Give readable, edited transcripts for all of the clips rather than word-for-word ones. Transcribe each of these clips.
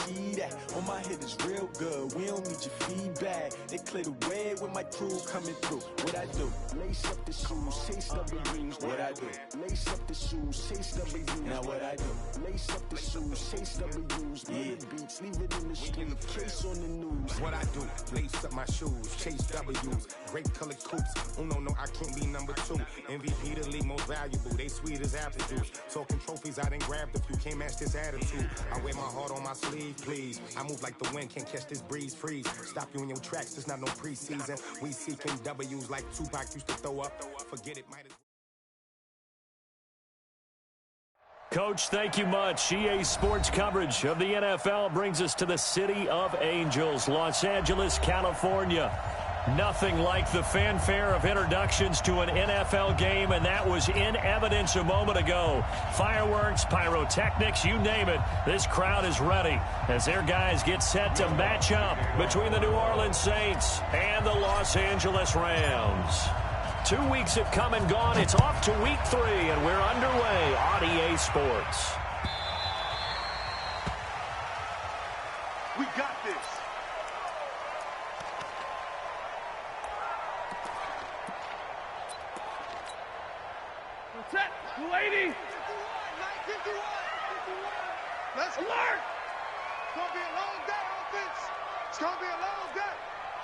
see that. On my head is real good, we don't need your feedback. They clear the way with my crew coming through. What I do? Lace up the shoes, chase W's. What I do? Lace up the shoes, chase W's. Now what I do? Lace up the shoes, chase W's. Yeah. Beats, leave it in the street, case on the news. What I do? Lace up my shoes, chase W's. Great colored coops. Oh no, I can't be number 2. MVP the league most valuable. They sweet as apple juice. Talking trophies, I done grabbed a few. Can't match this attitude. I wear my heart on my sleeve, please. I move like the wind, can't catch this breeze. Freeze. Stop you in your tracks. There's not no preseason. We seeking W's like Tupac used to throw up. Forget it, might as well. Coach, thank you much. EA Sports coverage of the NFL brings us to the City of Angels, Los Angeles, California. Nothing like the fanfare of introductions to an NFL game, and that was in evidence a moment ago. Fireworks, pyrotechnics, you name it. This crowd is ready as their guys get set to match up between the New Orleans Saints and the Los Angeles Rams. 2 weeks have come and gone. It's off to week 3, and we're underway on EA Sports. We got this. Set, 280. 51. Let's alert. It's going to be a long day, offense. It's going to be a long day.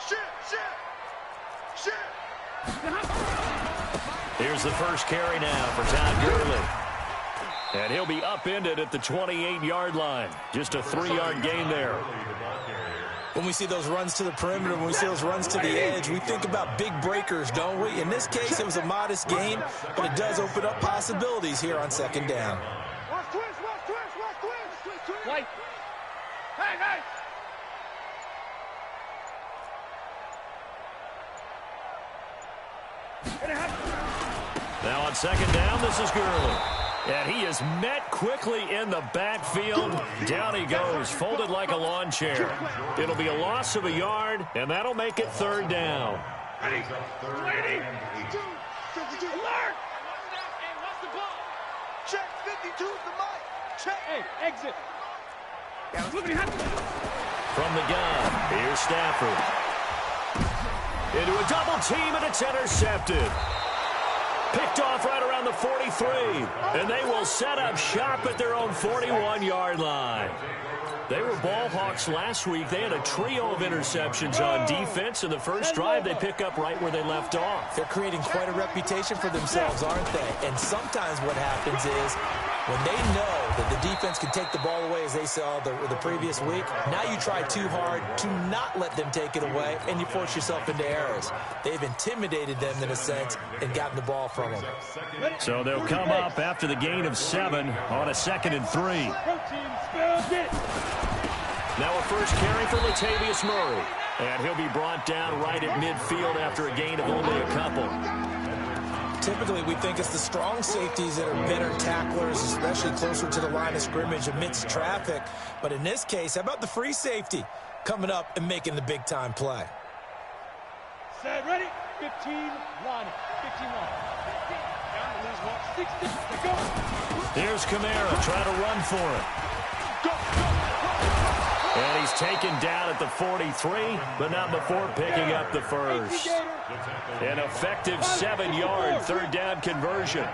Shit. Here's the first carry now for Todd Gurley. And he'll be upended at the 28-yard line. Just a 3-yard gain there. When we see those runs to the perimeter, when we see those runs to the edge, we think about big breakers, don't we? In this case, it was a modest gain, but it does open up possibilities here on second down. Watch twist. Wait. Hey. Now on second down, this is Gurley. And he is met quickly in the backfield. Down he goes, folded like a lawn chair. It'll be a loss of a yard, and that'll make it third down. Ready. 52. Alert. Hey, what's the ball? Check 52 the mic. Check. Hey, exit. From the gun, here's Stafford. Into a double team, and it's intercepted. Picked off right around the 43, and they will set up shop at their own 41-yard line. They were ball hawks last week. They had a trio of interceptions on defense, and the first drive they pick up right where they left off. They're creating quite a reputation for themselves, aren't they? And sometimes what happens is when they know that the defense can take the ball away, as they saw the previous week, now you try too hard to not let them take it away, and you force yourself into errors. They've intimidated them in a sense and gotten the ball from them. So they'll come up after the gain of 7 on a 2nd and 3. Now a first carry for Latavius Murray. And he'll be brought down right at midfield after a gain of only a couple. Typically, we think it's the strong safeties that are better tacklers, especially closer to the line of scrimmage amidst traffic. But in this case, how about the free safety coming up and making the big-time play? Set, ready? 15, line it. 15, line it. Down to lose 1, 60, go. Here's Kamara trying to run for it. And he's taken down at the 43, but not before picking up the first. An effective 7-yard third down conversion.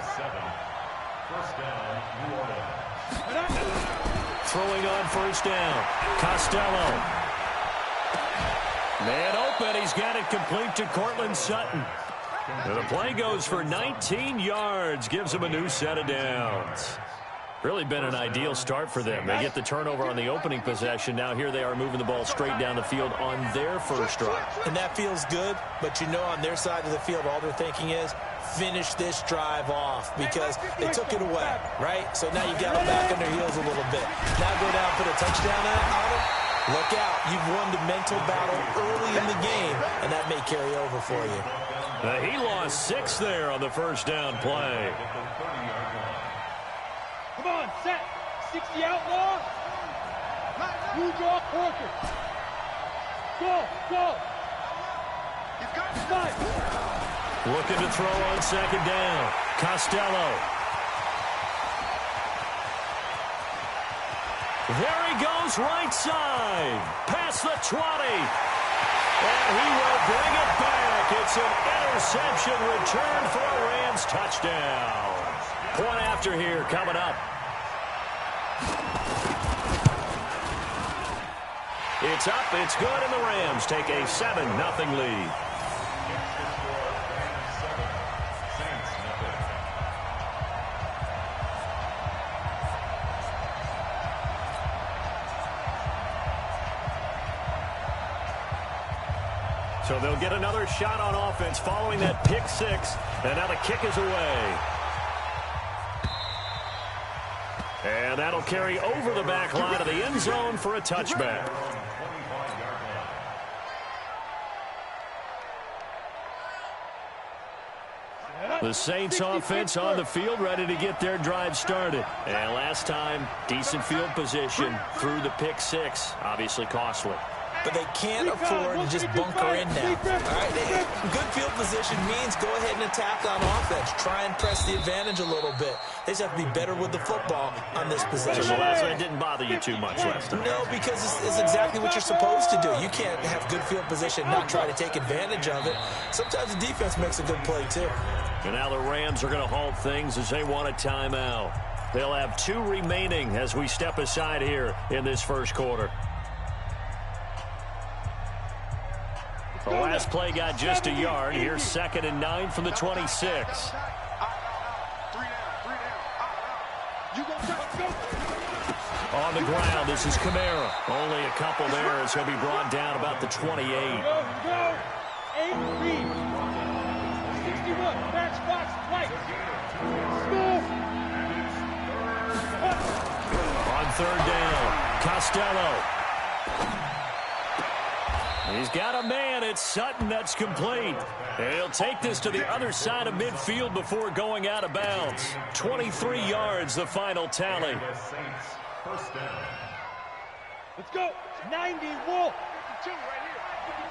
Throwing on first down, Costello. Man open, he's got it complete to Cortland Sutton. And the play goes for 19 yards, gives him a new set of downs. Really been an ideal start for them. They get the turnover on the opening possession. Now here they are moving the ball straight down the field on their first drive. And that feels good, but you know on their side of the field, all they're thinking is finish this drive off because they took it away, right? So now you got them back on their heels a little bit. Now go down, put a touchdown on them. Look out. You've won the mental battle early in the game, and that may carry over for you. He lost 6 there on the first down play. Come on, set. 60 outlaw. You draw Porker. Go. You've got five. Looking to throw on second down. Costello. There he goes, right side. Past the 20. And he will bring it back. It's an interception return for a Rams touchdown. Point after here coming up. It's up, it's good, and the Rams take a 7-0 lead. So they'll get another shot on offense following that pick six. And now the kick is away. And that'll carry over the back line of the end zone for a touchback. The Saints offense on the field, ready to get their drive started. And last time, decent field position through the pick six. Obviously costly. But they can't afford to just bunker in now. All right, good field position means go ahead and attack on offense. Try and press the advantage a little bit. They just have to be better with the football on this possession. So the last one didn't bother you too much last time. No, because it's exactly what you're supposed to do. You can't have good field position and not try to take advantage of it. Sometimes the defense makes a good play, too. And now the Rams are going to halt things as they want a timeout. They'll have 2 remaining as we step aside here in this first quarter. The last play got just a yard. Here's 2nd and 9 from the 26. On the ground, this is Kamara. Only a couple there as he'll be brought down about the 28. Go. 8 read. 61. Match box right. On 3rd down, Costello. He's got a man. It's Sutton that's complete. And he'll take this to the other side of midfield before going out of bounds. 23 yards, the final tally. Let's go. 90, Wolf. 52 right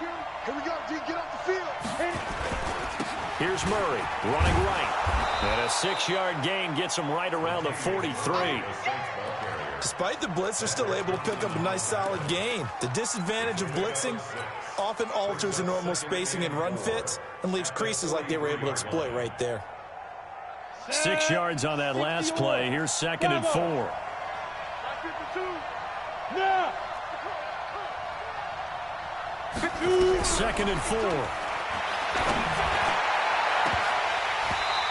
here. Here we go, D. Get off the field. Here's Murray running right. And a 6-yard gain gets him right around the 43. Despite the blitz, they're still able to pick up a nice solid gain. The disadvantage of blitzing often alters the normal spacing and run fits and leaves creases like they were able to exploit right there. 6 yards on that last play. Here's 2nd and 4. 2nd and 4.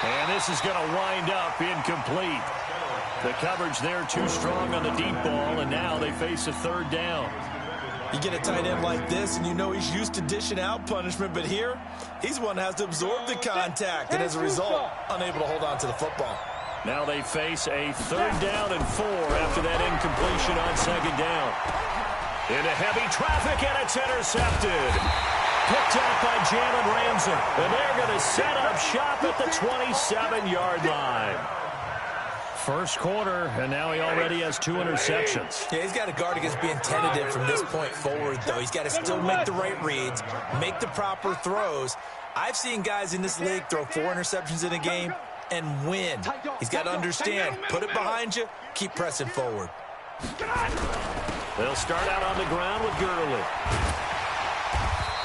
And this is going to wind up incomplete. The coverage there too strong on the deep ball, and now they face a 3rd down. You get a tight end like this, and you know he's used to dishing out punishment, but here, he's one that has to absorb the contact, and as a result, unable to hold on to the football. Now they face a 3rd down and 4 after that incompletion on 2nd down. Into heavy traffic, and it's intercepted. Picked up by Jalen Ramsey, and they're going to set up shop at the 27-yard line. First quarter, and now he already has 2 interceptions. Yeah, he's got to guard against being tentative from this point forward, though. He's got to still make the right reads, make the proper throws. I've seen guys in this league throw 4 interceptions in a game and win. He's got to understand, put it behind you, keep pressing forward. They'll start out on the ground with Gurley.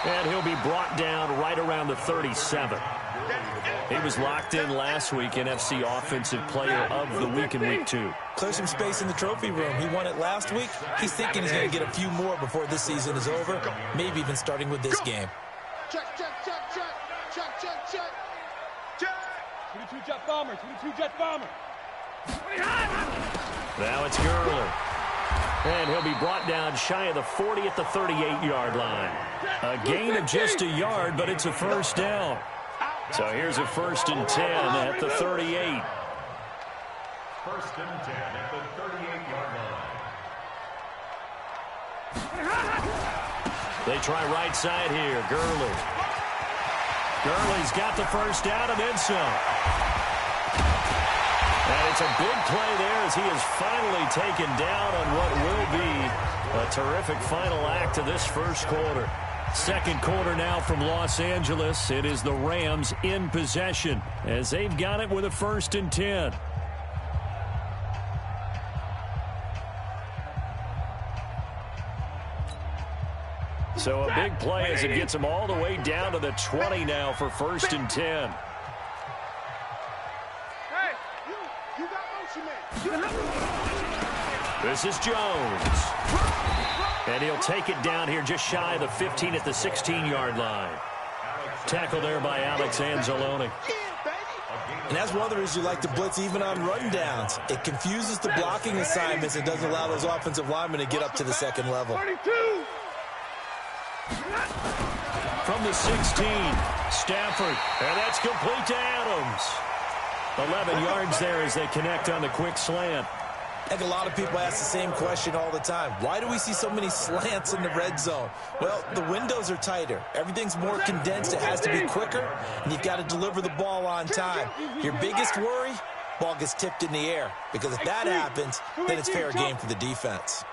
And he'll be brought down right around the 37. He was locked in last week, NFC Offensive Player of the Week in Week 2. Clear some space in the trophy room. He won it last week. He's thinking he's going to get a few more before this season is over, maybe even starting with this game. Check. 22 jet bomber. 22 jet bomber. Now it's Gurley. And he'll be brought down shy of the 40 at the 38-yard line. A gain of just a yard, but it's a 1st down. So here's a 1st and 10 at the 38. 1st and 10 at the 38-yard line. They try right side here. Gurley. Gurley's got the 1st down and then some. And it's a big play there as he is finally taken down on what will be a terrific final act of this first quarter. Second quarter now from Los Angeles. It is the Rams in possession as they've got it with a 1st and 10. So a big play as it gets them all the way down to the 20 now for 1st and 10. Hey, you got motion, man. This is Jones. And he'll take it down here just shy of the 15 at the 16-yard line. Tackle there by Alex Anzalone. And that's one of the reasons you like to blitz even on rundowns. It confuses the blocking assignments and doesn't allow those offensive linemen to get up to the second level. 32. From the 16, Stafford. And that's complete to Adams. 11 yards there as they connect on the quick slant. I think a lot of people ask the same question all the time. Why do we see so many slants in the red zone? Well, the windows are tighter. Everything's more condensed. It has to be quicker, and you've got to deliver the ball on time. Your biggest worry, ball gets tipped in the air, because if that happens, then it's fair game for the defense.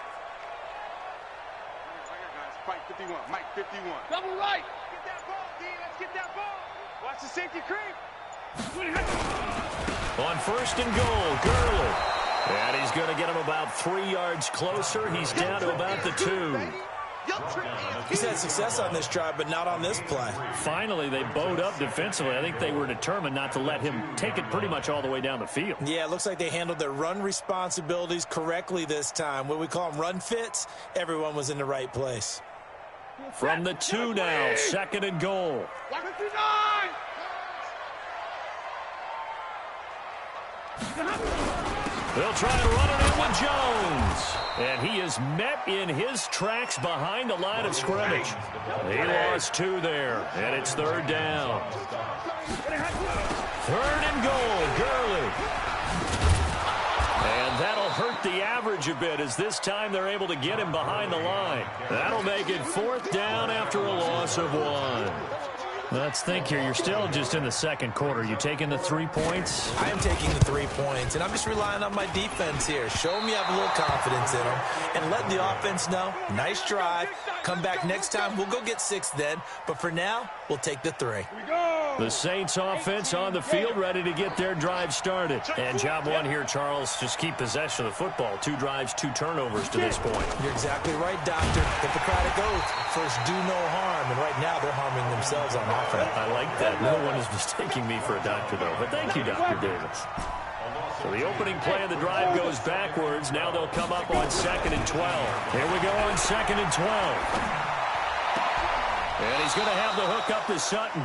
Mike 51, Mike 51. Double right. Get that ball, D. Let's get that ball. Watch the safety creep. On 1st and goal, Gurley. And he's going to get him about 3 yards closer. He's down to about the 2. He's had success on this drive, but not on this play. Finally, they bowed up defensively. I think they were determined not to let him take it pretty much all the way down the field. Yeah, it looks like they handled their run responsibilities correctly this time. What we call them run fits, everyone was in the right place. From the 2 now, 2nd and goal. 59. They'll try to run it in with Jones. And he is met in his tracks behind the line of scrimmage. He lost 2 there, and it's 3rd down. 3rd and goal, Gurley. And that'll hurt the average a bit, as this time they're able to get him behind the line. That'll make it 4th down after a loss of 1. Let's think here. You're still just in the 2nd quarter. You taking the 3 points? I am taking the 3 points, and I'm just relying on my defense here. Show them you have a little confidence in them, and let the offense know, nice drive. Come back next time. We'll go get 6 then, but for now, we'll take the 3. The Saints offense on the field, ready to get their drive started. And job 1 here, Charles, just keep possession of the football. 2 drives, 2 turnovers to this point. You're exactly right, Doctor. Hippocratic oath. First, do no harm, and right now they're harming themselves on offense. I like that. No one is mistaking me for a doctor, though. But thank you, Dr. Davis. So the opening play of the drive goes backwards. Now they'll come up on 2nd and 12. Here we go on 2nd and 12. And he's going to have the hook up to Sutton.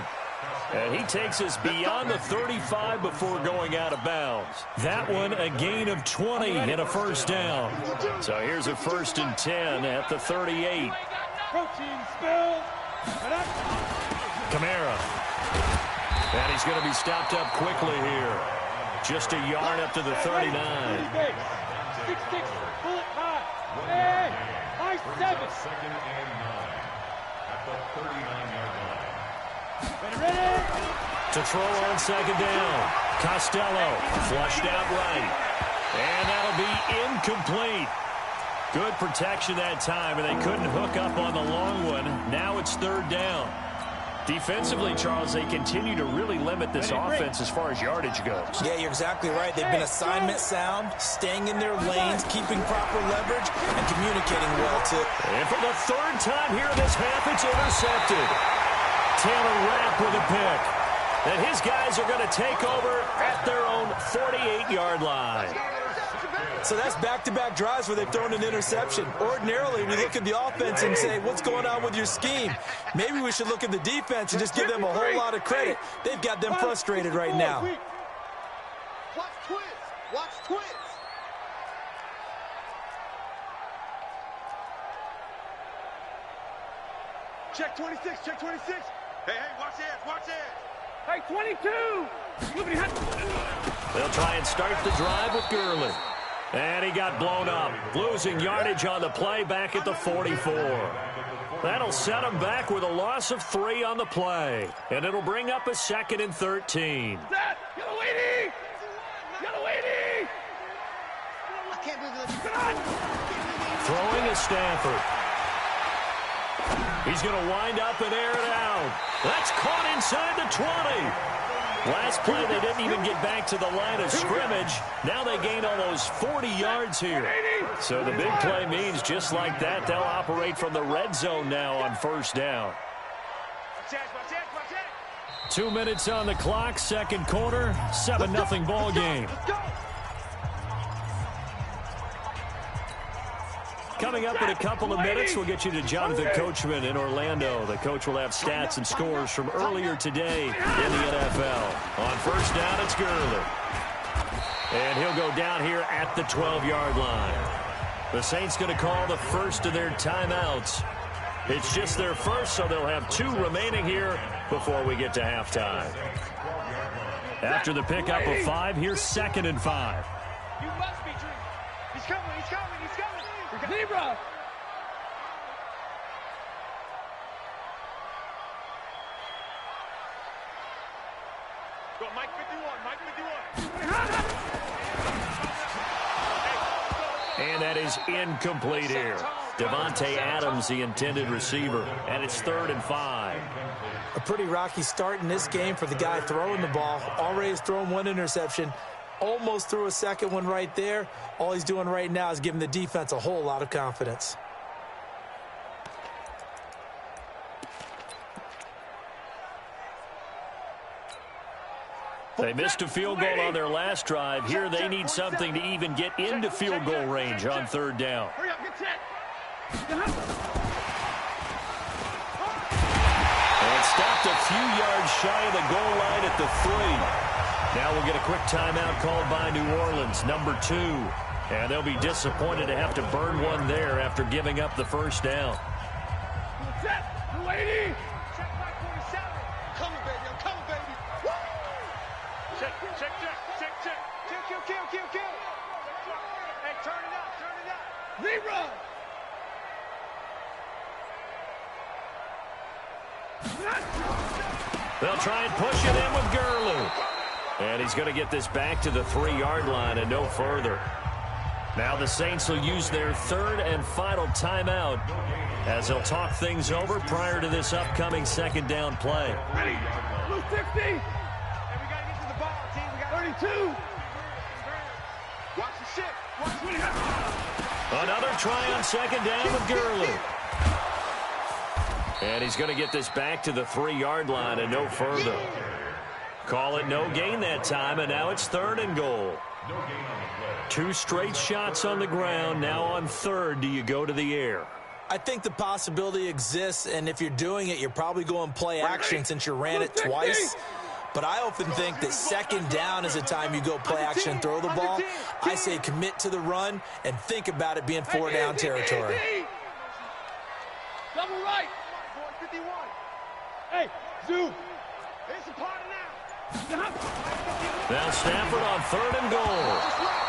And he takes us beyond the 35 before going out of bounds. That one, a gain of 20 and a 1st down. So here's a 1st and 10 at the 38. Kamara. And he's going to be stopped up quickly here. Just a yard up to the 39. 6-6, bullet high. Hey, high 7. 2nd and 9 at the 39-yard line. Ready? To throw on 2nd down. Costello flushed out right. And that'll be incomplete. Good protection that time, and they couldn't hook up on the long one. Now it's 3rd down. Defensively, Charles, they continue to really limit this offense as far as yardage goes. Yeah, you're exactly right. They've been assignment sound, staying in their lanes, keeping proper leverage, and communicating well, too. And for the 3rd time here in this half, it's intercepted. Taylor Rapp with a pick. And his guys are going to take over at their own 48-yard line. So that's back-to-back drives where they've thrown an interception. Ordinarily, we look at the offense and say, what's going on with your scheme? Maybe we should look at the defense and just give them a whole lot of credit. They've got them frustrated right now. Watch twist. Watch twist. Check 26. Check 26. Hey, watch edge. Watch edge. Hey, 22. They'll try and start the drive with Gurley. And he got blown up, losing yardage on the play back at the 44. That'll set him back with a loss of 3 on the play. And it'll bring up a 2nd and 13. Set. Yellow 80. Yellow 80. I can't do this. Throwing is Stafford. He's going to wind up and air it out. That's caught inside the 20. Last play, they didn't even get back to the line of scrimmage. Now they gain almost 40 yards here. So the big play means just like that, they'll operate from the red zone now on first down. 2 minutes on the clock, second quarter, 7-0 ball game. Coming up in a couple of minutes, we'll get you to Jonathan Coachman in Orlando. The coach will have stats and scores from earlier today in the NFL. On first down, it's Gurley. And he'll go down here at the 12-yard line. The Saints going to call the first of their timeouts. It's just their first, so they'll have 2 remaining here before we get to halftime. After the pickup of 5, here's 2nd and 5. You must be dreaming. He's coming, he's coming, he's coming. Zebra. Go, Mike 51, Mike 51. And that is incomplete here. Devontae Adams, the intended receiver, and it's 3rd and 5. A pretty rocky start in this game for the guy throwing the ball. Already has thrown 1 interception. Almost threw a second one right there. All he's doing right now is giving the defense a whole lot of confidence. They missed a field goal on their last drive. Here they need something to even get into field goal range on 3rd down. Hurry up, get set. And stopped a few yards shy of the goal line at the 3. Now we'll get a quick timeout called by New Orleans, number 2. And they'll be disappointed to have to burn one there after giving up the first down. Set, lady. Check 547. Coming, baby, I'm coming, baby. Woo! Check. Kill. Hey, turn it up. Zebra. They'll try and push it in with Gurley. And he's going to get this back to the 3-yard line and no further. Now the Saints will use their 3rd and final timeout as they'll talk things over prior to this upcoming 2nd down play. Ready. Blue 60. Hey, we got to get to the ball, team. We got 32. Watch the shit. Another try on 2nd down with Gurley. And he's going to get this back to the 3-yard line and no further. Call it no gain that time, and now it's 3rd and goal. 2 straight shots on the ground. Now on 3rd, do you go to the air? I think the possibility exists, and if you're doing it, you're probably going play action since you ran it twice. But I often think that 2nd down is the time you go play action and throw the ball. I say commit to the run and think about it being 4-down territory. Double right. 51. Hey, Zoo. It's a party now. Now Stafford on 3rd and goal.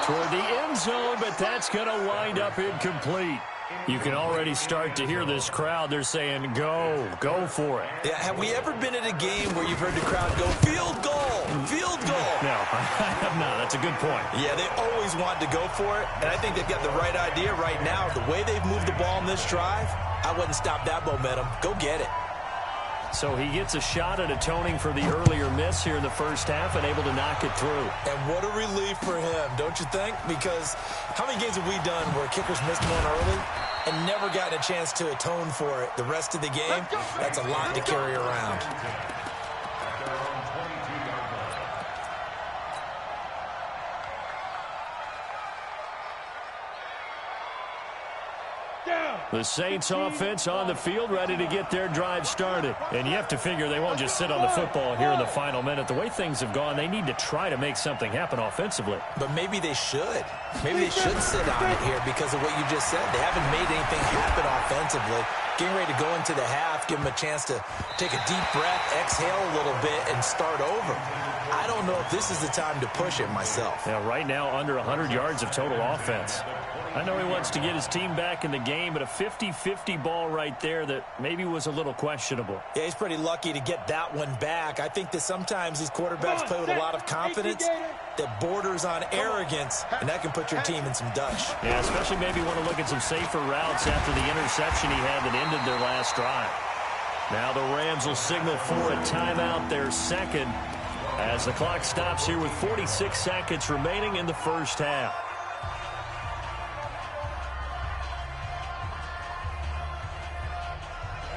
Toward the end zone, but that's going to wind up incomplete. You can already start to hear this crowd. They're saying, go for it. Yeah, have we ever been at a game where you've heard the crowd go, field goal, field goal? No, I have not. That's a good point. Yeah, they always want to go for it, and I think they've got the right idea right now. The way they've moved the ball in this drive, I wouldn't stop that momentum. Go get it. So he gets a shot at atoning for the earlier miss here in the first half and able to knock it through. And what a relief for him, don't you think? Because how many games have we done where kickers missed one early and never gotten a chance to atone for it the rest of the game? That's a lot to carry around. The Saints offense on the field, ready to get their drive started. And you have to figure they won't just sit on the football here in the final minute. The way things have gone, they need to try to make something happen offensively. But maybe they should. Maybe they should sit on it here because of what you just said. They haven't made anything happen offensively. Getting ready to go into the half, give them a chance to take a deep breath, exhale a little bit, and start over. I don't know if this is the time to push it myself. Yeah, right now under 100 yards of total offense. I know he wants to get his team back in the game, but a 50-50 ball right there that maybe was a little questionable. Yeah, he's pretty lucky to get that one back. I think that sometimes these quarterbacks play with a lot of confidence that borders on arrogance, and that can put your team in some dutch. Yeah, especially maybe want to look at some safer routes after the interception he had that ended their last drive. Now the Rams will signal for a timeout, their second. As the clock stops here with 46 seconds remaining in the first half.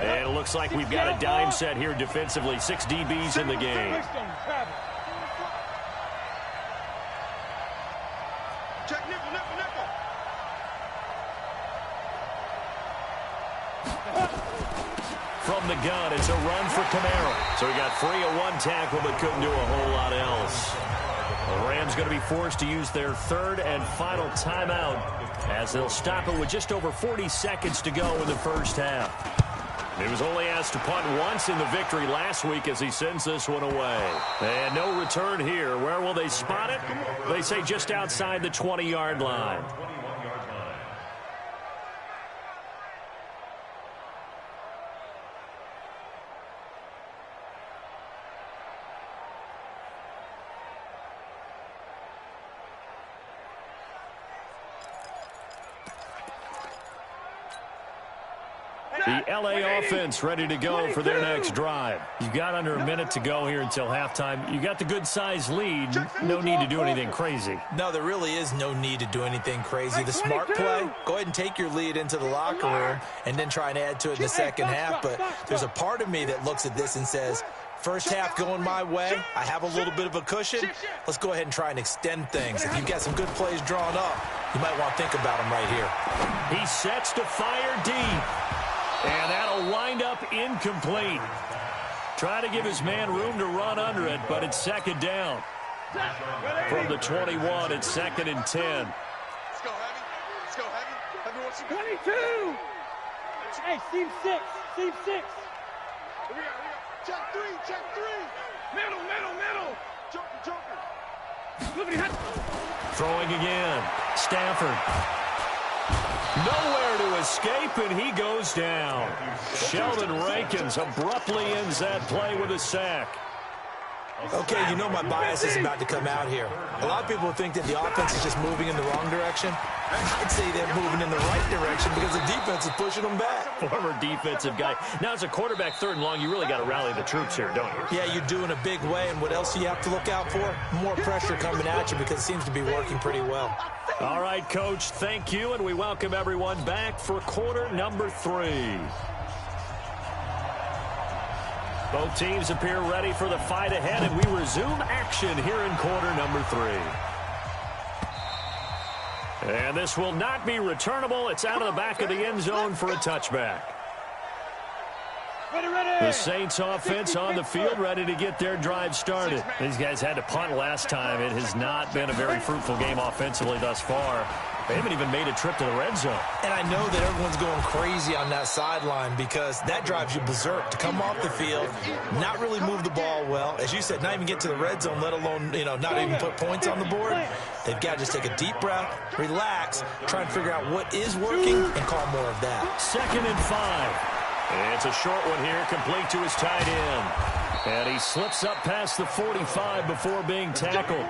And it looks like we've got a dime set here defensively. 6 DBs in the game. Check nickel, nickel, nickel. From the gun, it's a run for Kamara. So he got free of one tackle but couldn't do a whole lot else. The Rams going to be forced to use their third and final timeout as they'll stop it with just over 40 seconds to go in the first half. He was only asked to punt once in the victory last week as he sends this one away. And no return here. Where will they spot it? They say just outside the 20-yard line. The LA offense ready to go for their next drive. You've got under a minute to go here until halftime. You got the good-sized lead. No need to do anything crazy. No, there really is no need to do anything crazy. The smart play, go ahead and take your lead into the locker room and then try and add to it in the second half. But there's a part of me that looks at this and says, first half going my way, I have a little bit of a cushion. Let's go ahead and try and extend things. If you've got some good plays drawn up, you might want to think about them right here. He sets to fire deep. And that'll wind up incomplete. Try to give his man room to run under it, but it's second down. From the 21, it's 2nd and 10. Let's go, Heavy. Let's go, Heavy. Heavy wants you. 22! Hey, seam 6. Seam 6. Here we go. Check 3. Check 3. Middle, middle, middle. Joker, Joker. Throwing again. Stafford. Nowhere to escape, and he goes down. Sheldon Rankins abruptly ends that play with a sack. Okay, you know my bias is about to come out here. A lot of people think that the offense is just moving in the wrong direction. I'd say they're moving in the right direction because the defense is pushing them back. Former defensive guy. Now, as a quarterback, 3rd and long, you really got to rally the troops here, don't you? Yeah, you do in a big way, and what else do you have to look out for? More pressure coming at you because it seems to be working pretty well. All right, Coach, thank you, and we welcome everyone back for quarter number 3. Both teams appear ready for the fight ahead, and we resume action here in quarter number 3. And this will not be returnable. It's out of the back of the end zone for a touchback. The Saints offense on the field ready to get their drive started. These guys had to punt last time. It has not been a very fruitful game offensively thus far. They haven't even made a trip to the red zone. And I know that everyone's going crazy on that sideline because that drives you berserk to come off the field, not really move the ball well. As you said, not even get to the red zone, let alone, not even put points on the board. They've got to just take a deep breath, relax, try and figure out what is working and call more of that. 2nd and 5. It's a short one here, complete to his tight end. And he slips up past the 45 before being tackled.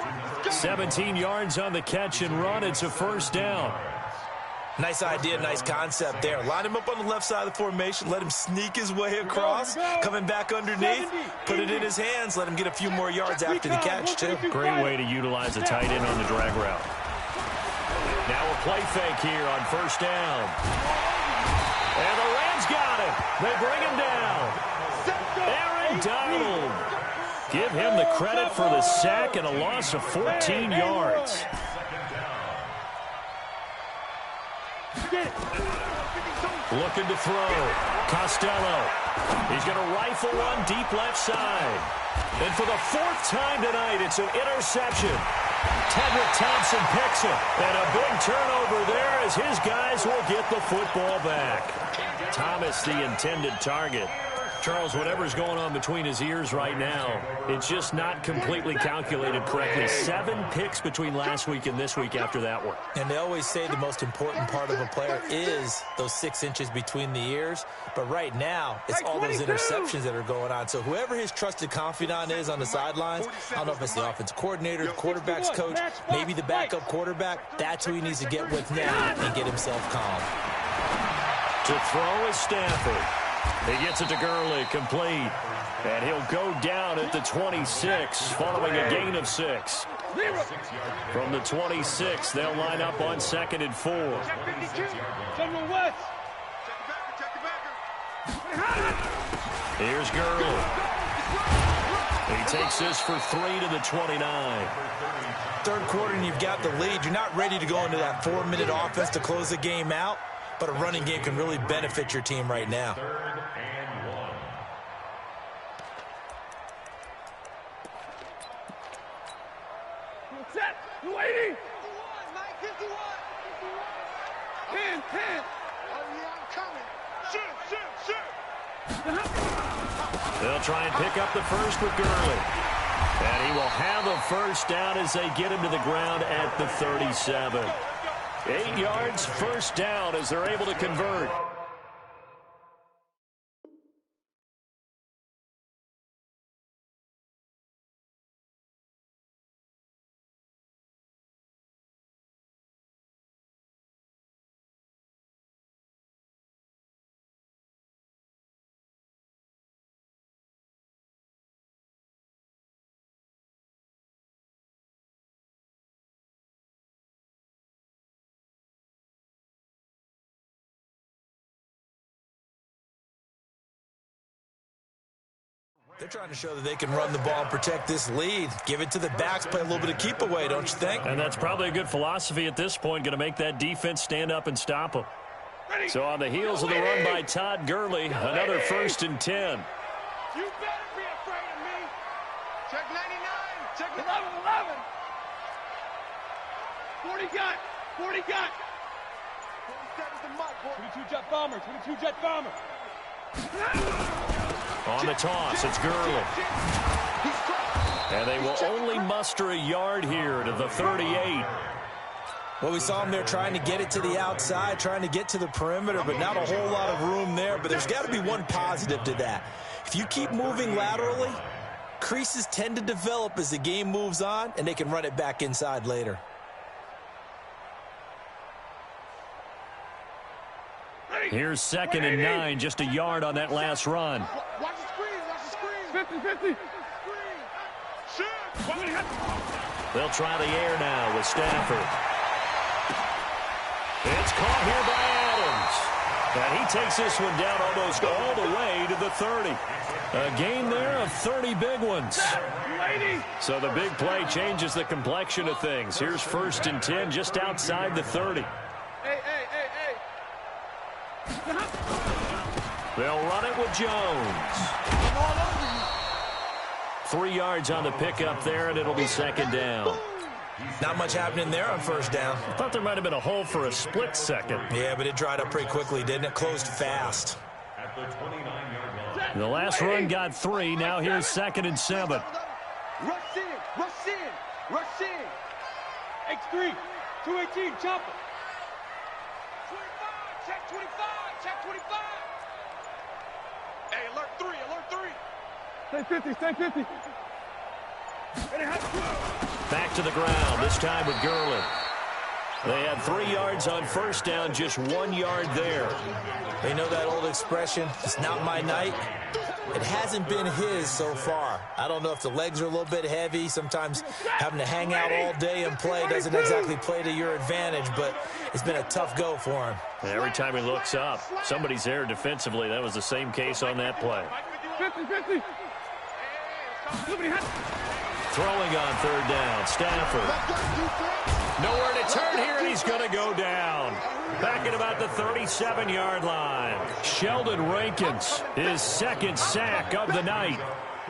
17 yards on the catch and run. It's a first down. Nice idea, nice concept there. Line him up on the left side of the formation. Let him sneak his way across. Coming back underneath. Put it in his hands. Let him get a few more yards after the catch, too. Great way to utilize a tight end on the drag route. Now a play fake here on first down. And the Rams got him. They bring him down. Aaron Donald. Give him the credit for the sack and a loss of 14 yards. Looking to throw. Costello. He's going to rifle one deep left side. And for the 4th time tonight, it's an interception. Tedrick Thompson picks it. And a big turnover there as his guys will get the football back. Thomas, the intended target. Charles, whatever's going on between his ears right now, it's just not completely calculated correctly. 7 picks between last week and this week after that one. And they always say the most important part of a player is those 6 inches between the ears. But right now, it's all those interceptions that are going on. So whoever his trusted confidant is on the sidelines, I don't know if it's the offensive coordinator, the quarterback's coach, maybe the backup quarterback, that's who he needs to get with now and get himself calm. To throw is Stafford. He gets it to Gurley, complete. And he'll go down at the 26 following a gain of 6. From the 26, they'll line up on 2nd and 4. General West. Here's Gurley. He takes this for 3 to the 29. Third quarter and you've got the lead. You're not ready to go into that 4-minute offense to close the game out, but a running game can really benefit your team right now. Set. You waiting? 10. Oh, yeah, I'm coming. Shoot. They'll try and pick up the first with Gurley. And he will have a first down as they get him to the ground at the 37. 8 yards, first down as they're able to convert. They're trying to show that they can run the ball and protect this lead. Give it to the backs, play a little bit of keep away, don't you think? And that's probably a good philosophy at this point, going to make that defense stand up and stop them. So on the heels of the run by Todd Gurley, another 1st and 10. You better be afraid of me. Check 99. Check 11. 40 got. 47's the mic, boy. 22 jet bomber. On the toss, it's Gurley. And they will only muster a yard here to the 38. Well, we saw him there trying to get it to the outside, trying to get to the perimeter, but not a whole lot of room there. But there's got to be one positive to that. If you keep moving laterally, creases tend to develop as the game moves on, and they can run it back inside later. Here's 2nd and 9, just a yard on that last run. Watch the screen. 50. Shoot. They'll try the air now with Stafford. It's caught here by Adams. And he takes this one down almost all the way to the 30. A gain there of 30 big ones. So the big play changes the complexion of things. Here's 1st and 10 just outside the 30. Hey. They'll run it with Jones. 3 yards on the pickup there, and it'll be 2nd down. Not much happening there on 1st down. I thought there might have been a hole for a split second. Yeah, but it dried up pretty quickly, didn't it? Closed fast. The last run got 3. Now here's 2nd and 7. Rush in. X3. 218. Chopper. 25. Check 25. Hey, alert 3. Stay 50. Back to the ground, this time with Gurley. They had 3 yards on 1st down, just 1 yard there. They know that old expression, it's not my night. It hasn't been his so far. I don't know if the legs are a little bit heavy. Sometimes having to hang out all day and play doesn't exactly play to your advantage, but it's been a tough go for him. Every time he looks up, somebody's there defensively. That was the same case on that play. 50. Throwing on 3rd down, Stafford. Nowhere to turn here, and he's going to go down. Back at about the 37-yard line. Sheldon Rankins, his 2nd sack of the night.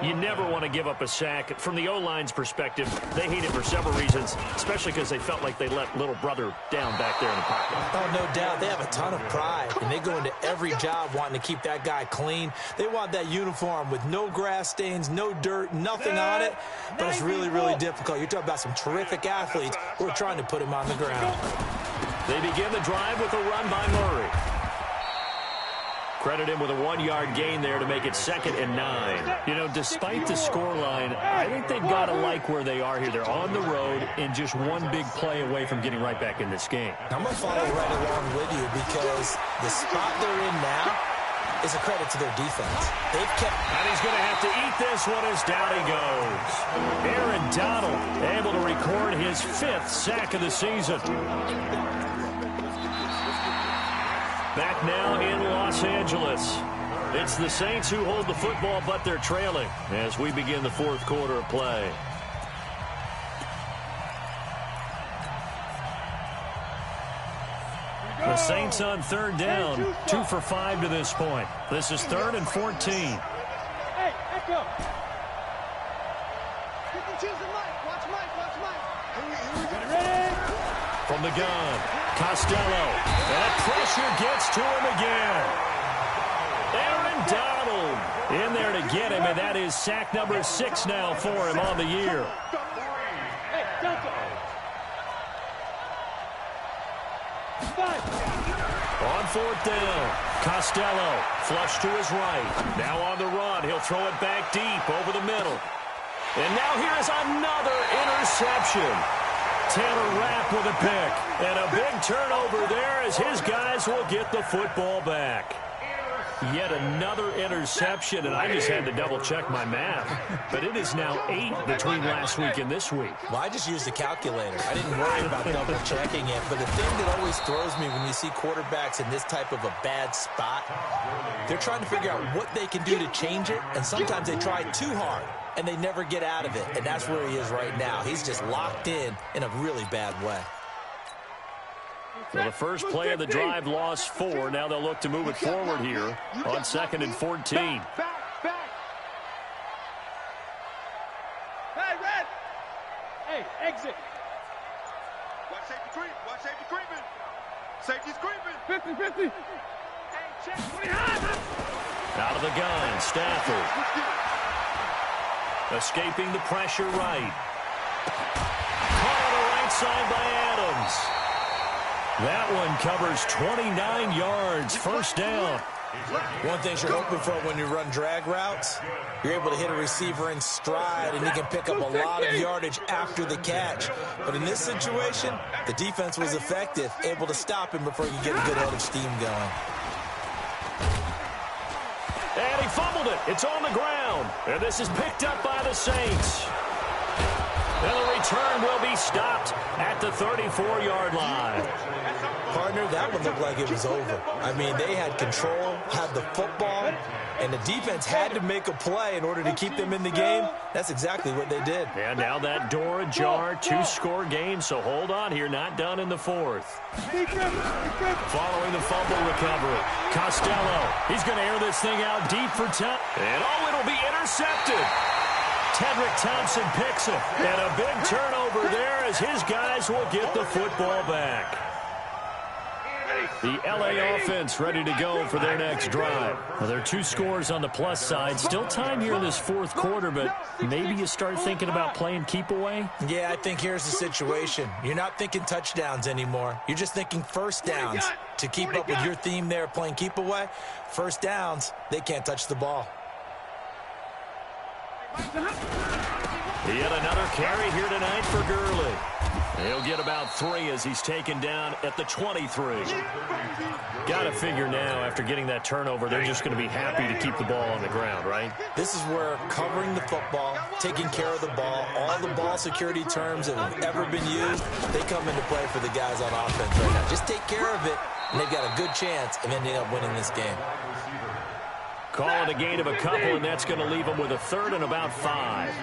You never want to give up a sack. From the O-line's perspective, they hate it for several reasons, especially because they felt like they let little brother down back there in the pocket. Oh, no doubt. They have a ton of pride, and they go into every job wanting to keep that guy clean. They want that uniform with no grass stains, no dirt, nothing on it, but it's really, really difficult. You're talking about some terrific athletes who are trying to put him on the ground. They begin the drive with a run by Murray. Credit him with a 1-yard gain there to make it 2nd and 9. You know, despite the scoreline, I think they've got to like where they are here. They're on the road and just one big play away from getting right back in this game. I'm going to follow right along with you because the spot they're in now, is a credit to their defense. They've kept... And he's going to have to eat this one as down he goes. Aaron Donald able to record his 5th sack of the season. Back now in Los Angeles. It's the Saints who hold the football, but they're trailing as we begin the 4th quarter of play. The Saints on 3rd down, 2 for 5 to this point. This is 3rd and 14. Hey, Echo. You can choose the mic. Watch Mike. Watch Mike. Ready? From the gun, Costello. That pressure gets to him again. Aaron Donald in there to get him, and that is sack number 6 now for him on the year. Hey, Delta. 5. On 4th down, Costello flush to his right. Now on the run, he'll throw it back deep over the middle. And now here's another interception. Taylor Rapp with a pick. And a big turnover there as his guys will get the football back. Yet another interception, and I just had to double-check my math. But it is now 8 between last week and this week. Well, I just used a calculator. I didn't worry about double-checking it. But the thing that always throws me when you see quarterbacks in this type of a bad spot, they're trying to figure out what they can do to change it, and sometimes they try too hard, and they never get out of it. And that's where he is right now. He's just locked in a really bad way. So the first play of the drive lost 4. Now they'll look to move it forward here on 2nd and 14. Back. Hey, Red. Hey, exit. Watch safety creep. Watch safety creeping. Safety's creeping. 50. Hey, check. 25. Out of the gun, Stafford. Escaping the pressure right. Caught on the right side by Adams. That one covers 29 yards, 1st down. One thing you're hoping for when you run drag routes, you're able to hit a receiver in stride, and he can pick up a lot of yardage after the catch. But in this situation, the defense was effective, able to stop him before he could get a good head of steam going. And he fumbled it. It's on the ground. And this is picked up by the Saints. And the return will be stopped at the 34-yard line. Partner, that one looked like it was over. I mean, they had control, had the football, and the defense had to make a play in order to keep them in the game. That's exactly what they did. And now that door ajar, 2-score game, so hold on here, not done in the 4th. Following the fumble recovery, Costello, he's going to air this thing out deep for touch. And it'll be intercepted. Tedrick Thompson picks it, and a big turnover there as his guys will get the football back. The LA offense ready to go for their next drive. Well, there are 2 scores on the plus side. Still time here in this 4th quarter, but maybe you start thinking about playing keep away? Yeah, I think here's the situation. You're not thinking touchdowns anymore. You're just thinking 1st downs. To keep up with your theme there, playing keep away, 1st downs, they can't touch the ball. Yet another carry here tonight for Gurley. He'll get about 3 as he's taken down at the 23. Got to figure now, after getting that turnover, they're just going to be happy to keep the ball on the ground, right? This is where covering the football, taking care of the ball, all the ball security terms that have ever been used, they come into play for the guys on offense right now. Just take care of it, and they've got a good chance of ending up winning this game. Call it a gain of a couple, and that's going to leave them with a 3rd and about 5.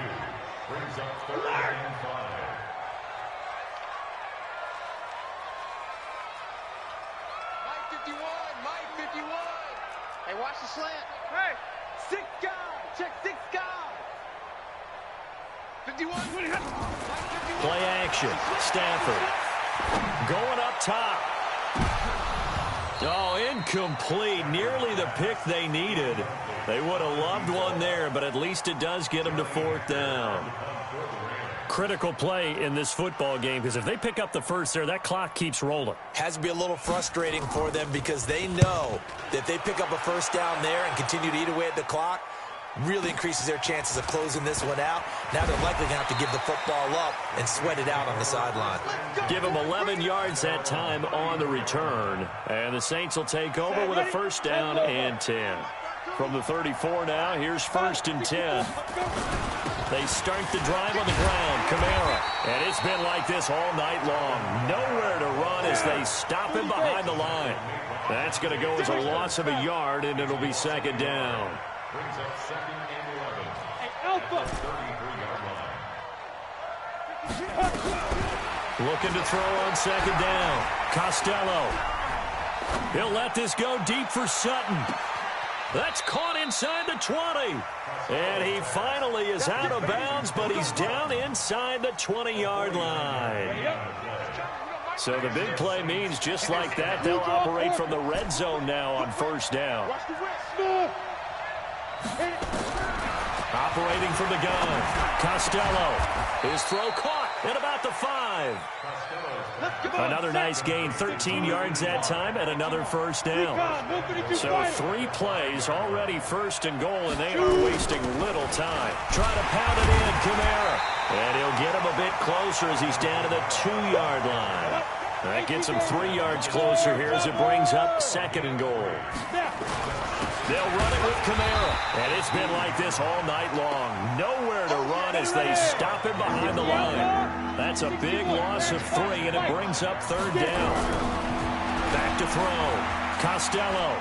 Mike 51. Hey, watch the slant. Hey, 6 guys. Check 6 guys. 51. Play action. Stafford going up top. Oh, incomplete. Nearly the pick they needed. They would have loved one there, but at least it does get them to 4th down. Critical play in this football game, because if they pick up the 1st there, that clock keeps rolling. Has to be a little frustrating for them because they know that if they pick up a 1st down there and continue to eat away at the clock, really increases their chances of closing this one out. Now they're likely going to have to give the football up and sweat it out on the sideline. Give them 11 yards that time on the return. And the Saints will take over with a first down and 10. From the 34 now, here's 1st and 10. They start the drive on the ground. Kamara. And it's been like this all night long. Nowhere to run as they stop him behind the line. That's going to go as a loss of a yard, and it'll be 2nd down. Looking to throw on 2nd down. Costello. He'll let this go deep for Sutton. That's caught inside the 20. And he finally is out of bounds, but he's down inside the 20-yard line. So the big play means just like that, they'll operate from the red zone now on 1st down. Operating from the gun. Costello. His throw caught at about the 5. Another nice gain, 13 yards that time, and another 1st down. So 3 plays, already 1st and goal, and they are wasting little time. Try to pound it in, Kamara. And he'll get him a bit closer as he's down to the 2-yard line. That gets him 3 yards closer here as it brings up 2nd and goal. They'll run it with Kamara. And it's been like this all night long. Nowhere to run as they stop him behind the line. That's a big loss of 3, and it brings up 3rd down. Back to throw. Costello.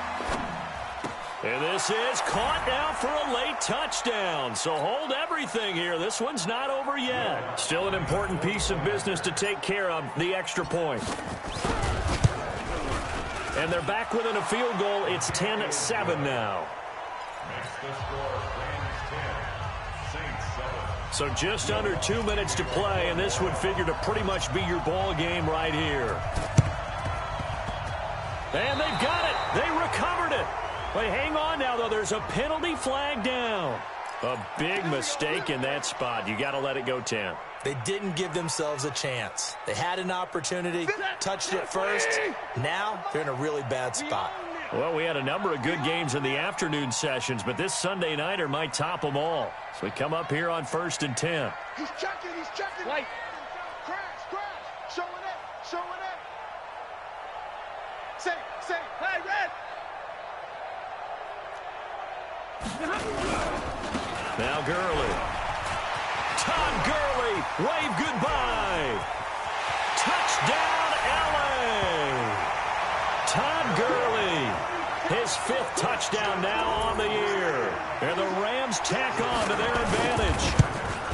And this is caught now for a late touchdown. So hold everything here. This one's not over yet. Still an important piece of business to take care of, the extra point. And they're back within a field goal. It's 10-7 now. So just under 2 minutes to play, and this would figure to pretty much be your ball game right here. And they've got it. They recovered it. But hang on now, though. There's a penalty flag down. A big mistake in that spot. You got to let it go 10. They didn't give themselves a chance. They had an opportunity, touched it first. Now they're in a really bad spot. Well, we had a number of good games in the afternoon sessions, but this Sunday nighter might top them all. So we come up here on 1st and 10. He's checking. Right. Crash. Showing it. Say, hey, Red. Now Gurley. Todd Gurley, wave goodbye. Touchdown, LA. Todd Gurley, his 5th touchdown now on the year. And the Rams tack on to their advantage.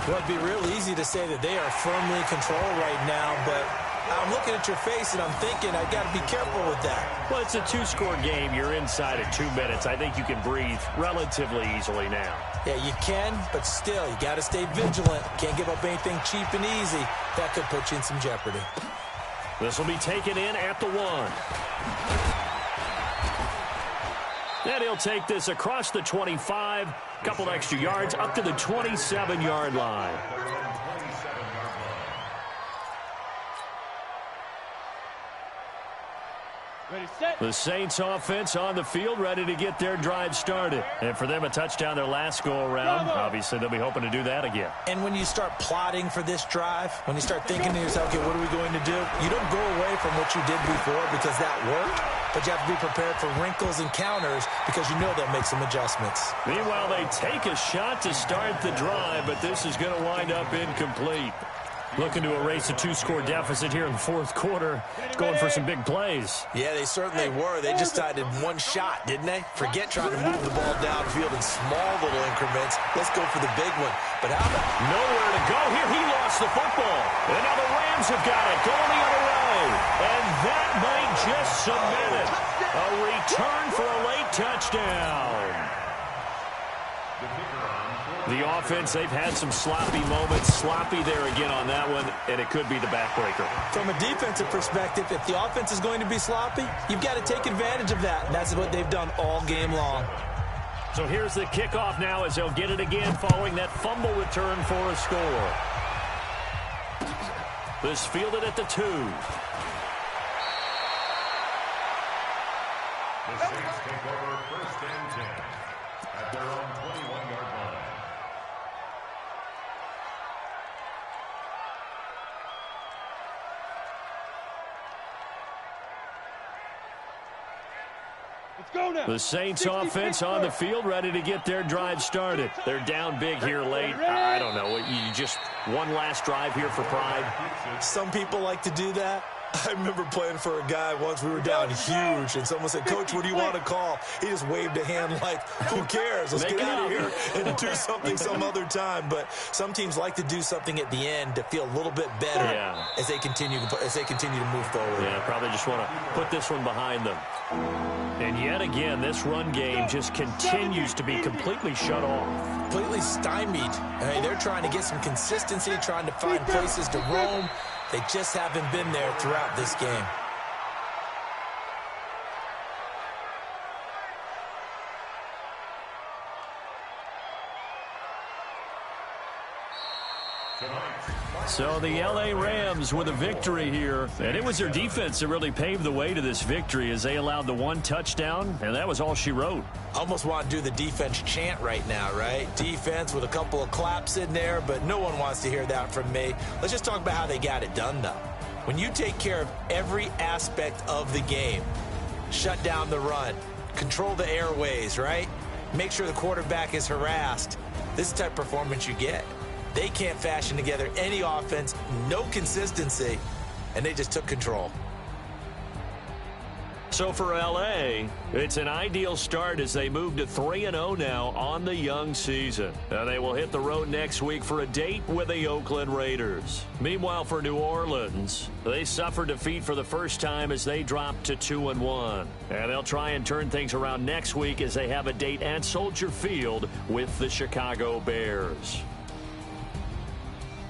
Well, it'd be real easy to say that they are firmly in control right now, but I'm looking at your face and I'm thinking I've got to be careful with that. Well, it's a 2-score game. You're inside of 2 minutes. I think you can breathe relatively easily now. Yeah, you can, but still, you got to stay vigilant. Can't give up anything cheap and easy. That could put you in some jeopardy. This will be taken in at the 1. And he'll take this across the 25, couple extra yards, up to the 27-yard line. The Saints offense on the field, ready to get their drive started. And for them, a touchdown their last go-around. Obviously, they'll be hoping to do that again. And when you start plotting for this drive, when you start thinking to yourself, okay, what are we going to do? You don't go away from what you did before because that worked, but you have to be prepared for wrinkles and counters because you know they'll make some adjustments. Meanwhile, they take a shot to start the drive, but this is going to wind up incomplete. Looking to erase a 2-score deficit here in the 4th quarter. Going for some big plays. Yeah, they certainly were. They just decided one shot, didn't they? Forget trying to move the ball downfield in small little increments. Let's go for the big one. But how about... Nowhere to go here. He lost the football. And now the Rams have got it. Going the other way. And that might just cement it. A return for a late touchdown. The offense, they've had some sloppy moments. Sloppy there again on that one, and it could be the backbreaker. From a defensive perspective, if the offense is going to be sloppy, you've got to take advantage of that. And that's what they've done all game long. So here's the kickoff now as they'll get it again following that fumble return for a score. This fielded at the 2. The Saints take over 1st and 10. At their own 21-yard line. Let's go now. The Saints offense on the field, ready to get their drive started. They're down big here late. I don't know. You just one last drive here for pride. Some people like to do that. I remember playing for a guy once. We were down huge, and someone said, "Coach, what do you want to call?" He just waved a hand like, "Who cares? Let's get out of here and do something some other time." But some teams like to do something at the end to feel a little bit better as they continue to move forward. Yeah, probably just want to put this one behind them. And yet again, this run game just continues to be completely shut off. Completely stymied. I mean, they're trying to get some consistency, trying to find places to roam. They just haven't been there throughout this game. So the L.A. Rams with a victory here. And it was their defense that really paved the way to this victory as they allowed the one touchdown, and that was all she wrote. Almost want to do the defense chant right now, right? Defense with a couple of claps in there, but no one wants to hear that from me. Let's just talk about how they got it done, though. When you take care of every aspect of the game, shut down the run, control the airways, right? Make sure the quarterback is harassed. This is the type of performance you get. They can't fashion together any offense, no consistency, and they just took control. So for L.A., it's an ideal start as they move to 3-0 now on the young season. And they will hit the road next week for a date with the Oakland Raiders. Meanwhile, for New Orleans, they suffered defeat for the first time as they dropped to 2-1. And they'll try and turn things around next week as they have a date at Soldier Field with the Chicago Bears.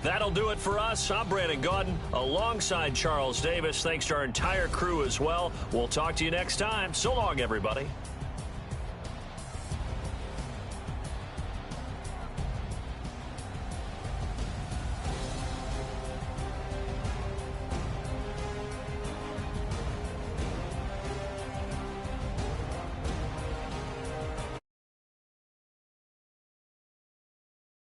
That'll do it for us. I'm Brandon Gaudin alongside Charles Davis. Thanks to our entire crew as well. We'll talk to you next time. So long, everybody.